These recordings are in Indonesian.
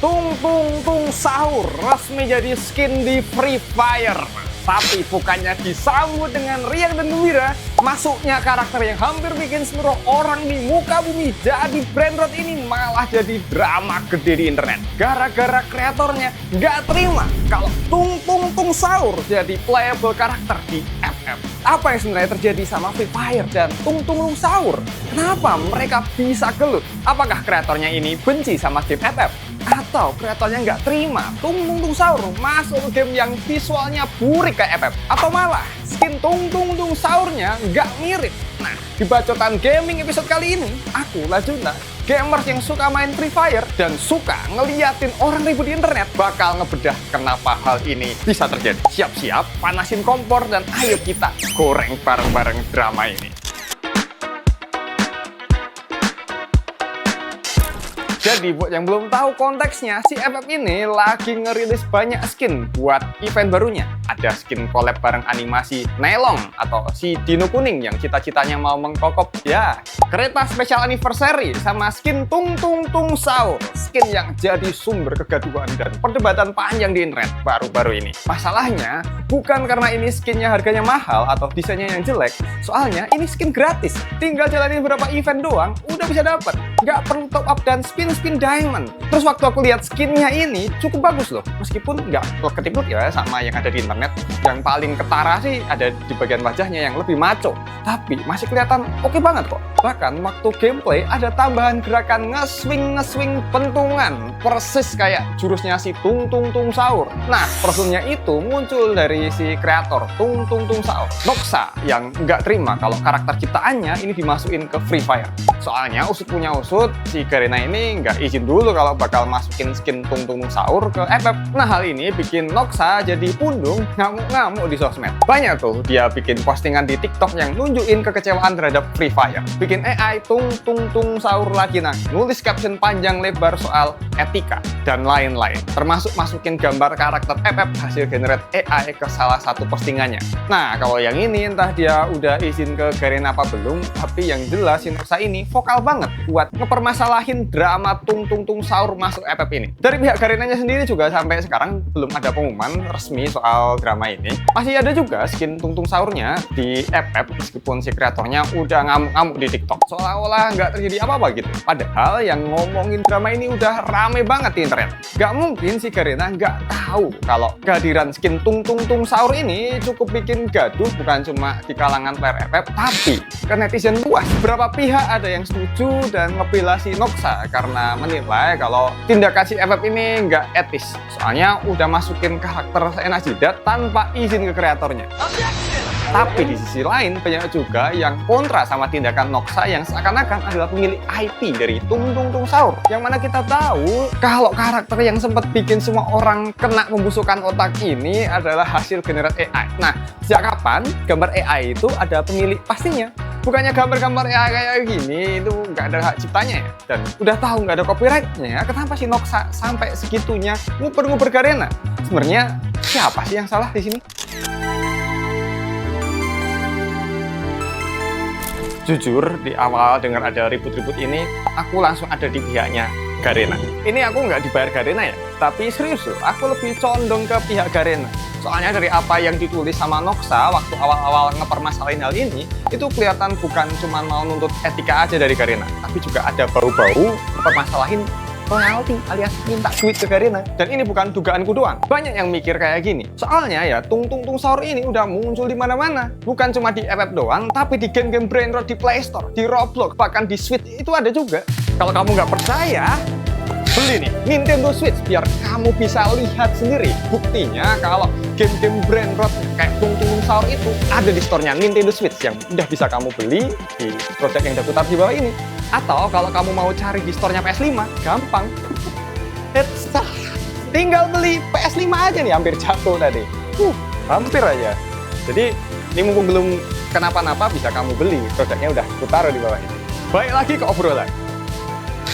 Tung Tung Tung Sahur resmi jadi skin di Free Fire. Tapi bukannya disambut dengan riang dan gembira, masuknya karakter yang hampir bikin seluruh orang di muka bumi jadi brainrot ini malah jadi drama gede di internet. Gara-gara kreatornya nggak terima kalau Tung Tung Tung Sahur jadi playable karakter di FF. Apa yang sebenarnya terjadi sama Free Fire dan Tung Tung Tung Sahur? Kenapa mereka bisa gelut? Apakah kreatornya ini benci sama game FF? Atau kreatornya nggak terima Tung Tung Tung Sahur masuk ke game yang visualnya burik kayak FF? Atau malah skin Tung Tung Tung Sahurnya nggak mirip? Nah, di Bacotan Gaming episode kali ini, aku Lajuna, gamers yang suka main Free Fire dan suka ngeliatin orang ribut di internet, bakal ngebedah kenapa hal ini bisa terjadi. Siap-siap, panasin kompor dan ayo kita goreng bareng-bareng drama ini. Jadi buat yang belum tahu konteksnya, si FF ini lagi ngerilis banyak skin buat event barunya. Ada skin collab bareng animasi Nelong atau si Dino Kuning yang cita-citanya mau mengkokop. Ya, kereta special anniversary sama skin Tung Tung Tung Sahur. Skin yang jadi sumber kegaduhan dan perdebatan panjang di internet baru-baru ini. Masalahnya, bukan karena ini skinnya harganya mahal atau desainnya yang jelek. Soalnya ini skin gratis. Tinggal jalanin beberapa event doang, udah bisa dapet. Nggak perlu top up dan spin diamond. Terus waktu aku lihat skinnya ini cukup bagus loh, meskipun nggak ketiput ya sama yang ada di internet. Yang paling ketara sih ada di bagian wajahnya yang lebih maco, tapi masih kelihatan oke banget kok. Bahkan waktu gameplay ada tambahan gerakan nge-swing pentungan persis kayak jurusnya si Tung Tung Tung Sahur. Nah, personnya itu muncul dari si kreator Tung Tung Tung Sahur, Noxa, yang nggak terima kalau karakter ciptaannya ini dimasukin ke Free Fire. Soalnya usut punya usut, si Garena ini nggak izin dulu kalau bakal masukin skin Tung Tung Tung Sahur ke FF. Nah, hal ini bikin Noxa jadi pundung ngamuk-ngamuk di sosmed. Banyak tuh dia bikin postingan di TikTok yang nunjukin kekecewaan terhadap Free Fire. Bikin AI Tung Tung Tung Sahur lagi nulis caption panjang lebar soal etika dan lain-lain. Termasuk masukin gambar karakter FF hasil generate AI ke salah satu postingannya. Nah, kalau yang ini entah dia udah izin ke Garena apa belum, tapi yang jelas si Noxa ini vokal banget buat ngepermasalahin drama Tung Tung Tung Sahur masuk FF ini. Dari pihak Garenanya sendiri juga sampai sekarang belum ada pengumuman resmi soal drama ini. Masih ada juga skin Tung Tung Sahurnya di FF meskipun si kreatornya udah ngamuk-ngamuk di TikTok. Seolah-olah nggak terjadi apa-apa gitu. Padahal yang ngomongin drama ini udah rame banget di internet. Nggak mungkin si Garena nggak tahu kalau kehadiran skin Tung Tung Tung Sahur ini cukup bikin gaduh bukan cuma di kalangan player FF, tapi ke netizen luas. Beberapa pihak ada yang setuju dan ngebela si Noxa karena menilai kalau tindakan si FF ini nggak etis. Soalnya udah masukin karakter seenak jidat tanpa izin ke kreatornya. Tapi di sisi lain banyak juga yang kontra sama tindakan Noxa yang seakan-akan adalah pemilik IP dari Tung Tung Tung Sahur. Yang mana kita tahu kalau karakter yang sempat bikin semua orang kena pembusukan otak ini adalah hasil generate AI. Nah, sejak kapan gambar AI itu ada pemilik pastinya? Bukannya gambar-gambar AI kayak gini itu nggak ada hak ciptanya ya? Dan udah tahu nggak ada copyrightnya, kenapa si Noxa sampai segitunya nguber-nguber Garena? Sebenarnya siapa sih yang salah di sini? Jujur, di awal dengar ada ribut-ribut ini, aku langsung ada di pihaknya Garena. Ini aku nggak dibayar Garena ya, tapi serius loh, aku lebih condong ke pihak Garena. Soalnya dari apa yang ditulis sama Noxa waktu awal-awal ngepermasalahin hal ini, itu kelihatan bukan cuma mau nuntut etika aja dari Garena, tapi juga ada bau-bau ngepermasalahin royalti alias minta duit ke Garena. Dan ini bukan dugaanku doang. Banyak yang mikir kayak gini. Soalnya ya Tung Tung Tung Sahur ini udah muncul di mana-mana. Bukan cuma di FF doang, tapi di game-game brainrot di Play Store, di Roblox, bahkan di Switch itu ada juga. Kalau kamu nggak percaya, beli nih Nintendo Switch biar kamu bisa lihat sendiri. Buktinya kalau game-game brainrot kayak Tung Tung Tung Sahur itu ada di store-nya Nintendo Switch yang udah bisa kamu beli di produk yang daftar di bawah ini. Atau kalau kamu mau cari di store-nya PS5, gampang. Tinggal beli PS5 aja nih, hampir jatuh tadi. Hampir aja. Jadi ini mumpung belum kenapa-napa bisa kamu beli, produknya udah aku taruh di bawah ini. Baik lagi ke obrolan.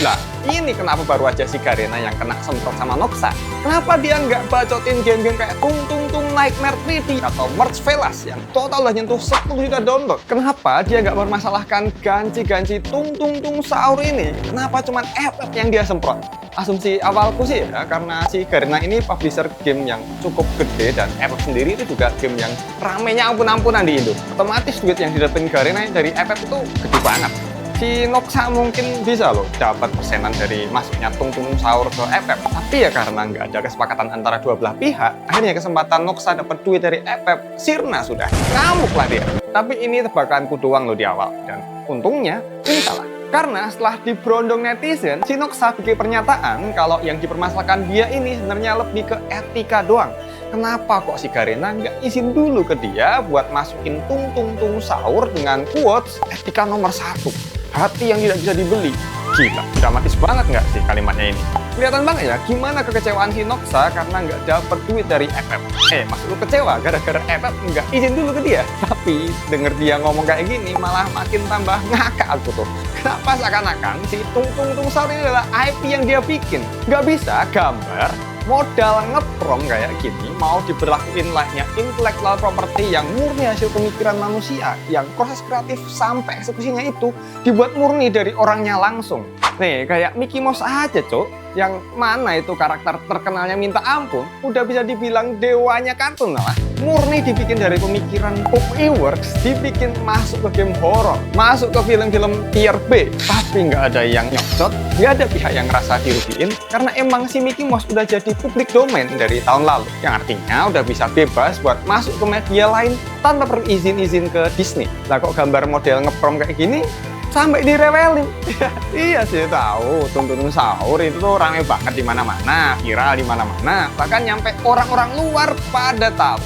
Lah, ini kenapa baru aja si Garena yang kena semprot sama Noxa? Kenapa dia nggak bacotin game-game kayak Tung Tung Tung Nightmare 3D atau Merge Velas yang total udah nyentuh 10 juta download? Kenapa dia nggak mempermasalahkan ganti-ganti Tung Tung Tung Sahur ini? Kenapa cuma FF yang dia semprot? Asumsi awalku sih ya, karena si Garena ini publisher game yang cukup gede dan FF sendiri itu juga game yang ramenya ampun-ampunan di Indo. Otomatis duit yang didapetin Garena dari FF itu gede banget. Si Noxa mungkin bisa loh dapat persenan dari masuknya Tung Tung Sahur ke FF. Tapi ya karena nggak ada kesepakatan antara dua belah pihak, akhirnya kesempatan Noxa dapat duit dari FF sirna sudah. Ngamuk lah dia. Tapi ini tebakanku doang loh di awal. Dan untungnya ini salah. Karena setelah diberondong netizen, si Noxa bikin pernyataan kalau yang dipermasalahkan dia ini sebenarnya lebih ke etika doang. Kenapa kok si Garena nggak izin dulu ke dia buat masukin Tung Tung Tung Sahur dengan quotes etika nomor 1, hati yang tidak bisa dibeli. Gila, dramatis banget nggak sih kalimatnya ini? Kelihatan banget ya gimana kekecewaan si Noxa karena nggak dapet duit dari FF. Maksud lu kecewa gara-gara FF nggak izin dulu ke dia? Tapi denger dia ngomong kayak gini malah makin tambah ngakak aku tuh. Kenapa seakan-akan si Tung Tung Tung Sahur ini adalah IP yang dia bikin? Nggak bisa gambar modal ngeprom kayak gini mau diberlakuin layaknya intellectual property yang murni hasil pemikiran manusia, yang proses kreatif sampai eksekusinya itu dibuat murni dari orangnya langsung. Nih kayak Mickey Mouse aja cok, yang mana itu karakter terkenalnya minta ampun udah bisa dibilang dewanya kartun lah. Murni dibikin dari pemikiran Iworks, dibikin masuk ke game horror, masuk ke film-film tier B, tapi nggak ada yang nyocot, nggak ada pihak yang ngerasa dirugiin karena emang si Mickey Mouse udah jadi public domain dari tahun lalu, yang artinya udah bisa bebas buat masuk ke media lain tanpa perlu izin-izin ke Disney. Lah kok gambar model ngeprom kayak gini sampai direwelin. Iya sih tahu, Tung Tung Sahur itu tuh rame banget di mana-mana, viral di mana-mana, bahkan nyampe orang-orang luar pada tahu.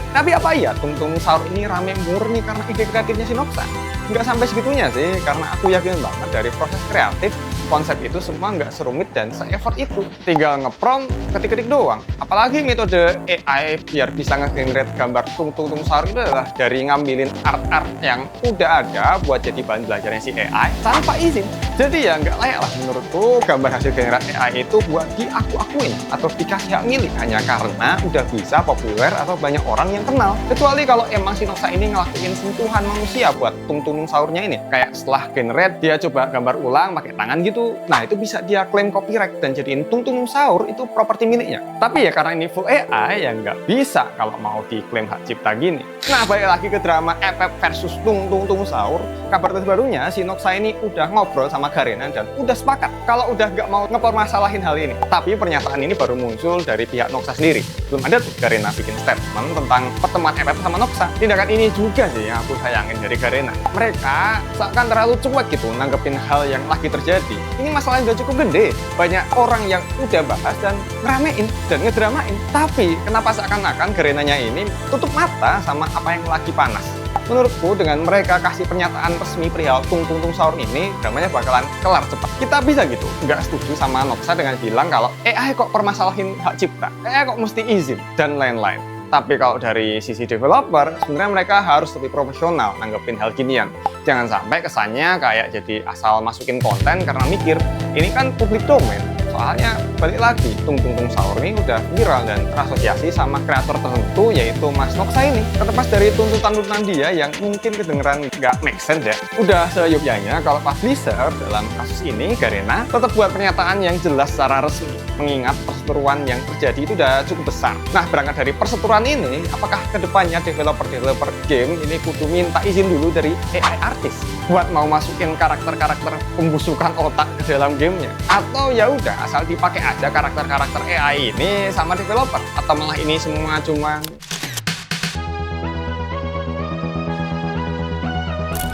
Tapi apa iya Tung Tung Sahur ini rame murni karena ide kreatifnya si Noxa? Nggak sampai segitunya sih, karena aku yakin banget dari proses kreatif, konsep itu semua nggak serumit dan se-effort itu. Tinggal ngeprom, ketik-ketik doang. Apalagi metode AI biar bisa nge-generate gambar Tung Tung Sahur itu adalah dari ngambilin art-art yang udah ada buat jadi bahan belajarnya si AI tanpa izin. Jadi ya nggak layak lah menurutku gambar hasil generasi AI itu buat diaku-akuin atau dikasih hak milik hanya karena udah bisa populer atau banyak orang yang kenal. Kecuali kalau emang si Noxa ini ngelakuin sentuhan manusia buat Tung Tung Sahurnya ini. Kayak setelah generate dia coba gambar ulang pakai tangan gitu. Nah itu bisa dia klaim copyright dan jadiin Tung Tung Sahur itu properti miliknya. Tapi ya karena ini full AI ya nggak bisa kalau mau diklaim hak cipta gini. Nah balik lagi ke drama FF versus Tung Tung Sahur. Kabar terbarunya si Noxa ini udah ngobrol sama Garena dan udah sepakat kalau udah nggak mau ngepermasalahin hal ini. Tapi pernyataan ini baru muncul dari pihak Noxa sendiri. Belum ada tuh Garena bikin statement tentang pertemuan FF sama Noxa. Tindakan ini juga sih yang aku sayangin dari Garena. Mereka seakan terlalu cuek gitu nanggepin hal yang lagi terjadi. Ini masalahnya udah cukup gede. Banyak orang yang udah bahas dan ngeramein dan ngedramain. Tapi kenapa seakan-akan Garenanya ini tutup mata sama apa yang lagi panas? Menurutku dengan mereka kasih pernyataan resmi perihal Tung Tung Sahur ini, dramanya bakalan kelar cepat. Kita bisa gitu, nggak setuju sama Noxa dengan bilang kalau AI kok permasalahin hak cipta, AI kok mesti izin, dan lain-lain. Tapi kalau dari sisi developer, sebenarnya mereka harus lebih profesional nanggepin hal ginian. Jangan sampai kesannya kayak jadi asal masukin konten karena mikir, ini kan public domain. Soalnya balik lagi, Tung Tung Sahur ini udah viral dan terasosiasi sama kreator tertentu yaitu Mas Noxa ini. Terlepas dari tuntutan-tuntutan dia yang mungkin kedengeran nggak make sense ya, udah seyogyanya kalau publisher dalam kasus ini, Garena, tetap buat pernyataan yang jelas secara resmi. Mengingat perseteruan yang terjadi itu udah cukup besar. Nah berangkat dari perseteruan ini, apakah kedepannya developer game ini kudu minta izin dulu dari AI artis buat mau masukin karakter-karakter pembusukan otak ke dalam gamenya? Atau ya udah asal dipakai aja karakter-karakter AI ini sama developer? Atau malah ini semua cuma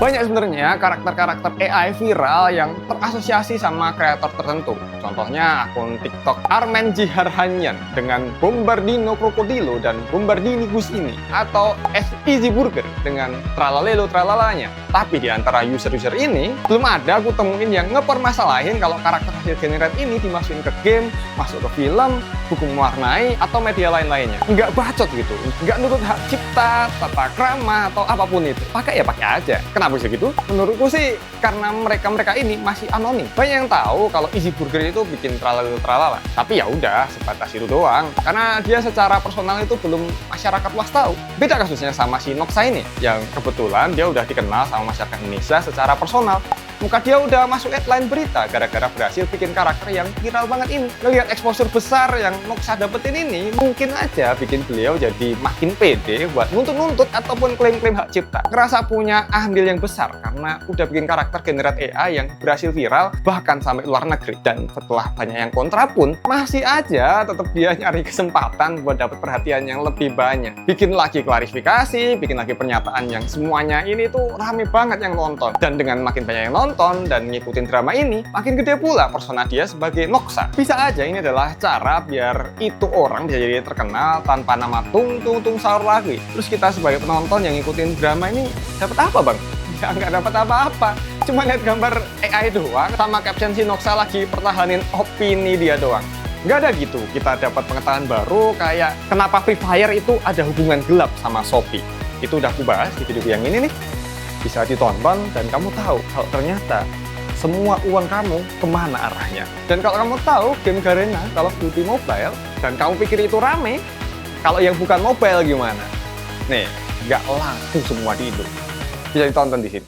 banyak sebenarnya karakter-karakter AI viral yang terasosiasi sama kreator tertentu. Contohnya akun TikTok Armen Jiharhanyan dengan Bombardino Krokodilo dan Bombardini Gus ini, atau Easy Burger dengan tralalelo tralalanya. Tapi di antara user-user ini belum ada aku temuin yang ngepermasalahin kalau karakter hasil generate ini dimasukin ke game, masuk ke film, buku mewarnai, atau media lain-lainnya. Nggak bacot gitu, nggak nurut hak cipta, tata krama, atau apapun itu. Pakai ya pakai aja. Kenapa bisa gitu? Menurutku sih karena mereka ini masih anonim. Banyak yang tahu kalau Easy Burger itu bikin tralala. Tapi ya udah sebatas itu doang. Karena dia secara personal itu belum masyarakat luas tahu. Beda kasusnya sama si Noxa ini, yang kebetulan dia udah dikenal sama masyarakat Indonesia secara personal. muka dia udah masuk headline berita gara-gara berhasil bikin karakter yang viral banget ini. Ngelihat exposure besar yang Noxa dapetin ini, mungkin aja bikin beliau jadi makin pede buat nuntut-nuntut ataupun klaim-klaim hak cipta. Ngerasa punya andil yang besar karena udah bikin karakter generate AI yang berhasil viral bahkan sampai luar negeri. Dan setelah banyak yang kontra pun, masih aja tetap dia nyari kesempatan buat dapet perhatian yang lebih banyak. Bikin lagi klarifikasi, bikin lagi pernyataan yang semuanya ini tuh rame banget yang nonton. Dan dengan makin banyak yang nonton dan ngikutin drama ini, makin gede pula persona dia sebagai Noxa. Bisa aja ini adalah cara biar itu orang bisa jadi terkenal tanpa nama Tung Tung Tung Sahur lagi. Terus kita sebagai penonton yang ngikutin drama ini dapat apa, Bang? Ya nggak dapat apa-apa. Cuma lihat gambar AI doang sama caption si Noxa lagi pertahanin opini dia doang. Nggak ada gitu, kita dapat pengetahuan baru kayak kenapa Free Fire itu ada hubungan gelap sama Shopee. Itu udah aku bahas di video yang ini nih. Bisa ditonton dan kamu tahu kalau ternyata semua uang kamu kemana arahnya. Dan kalau kamu tahu game Garena, Call of Duty Mobile, dan kamu pikir itu rame, kalau yang bukan mobile gimana? Nih, nggak laku semua di Indo. Bisa ditonton di sini.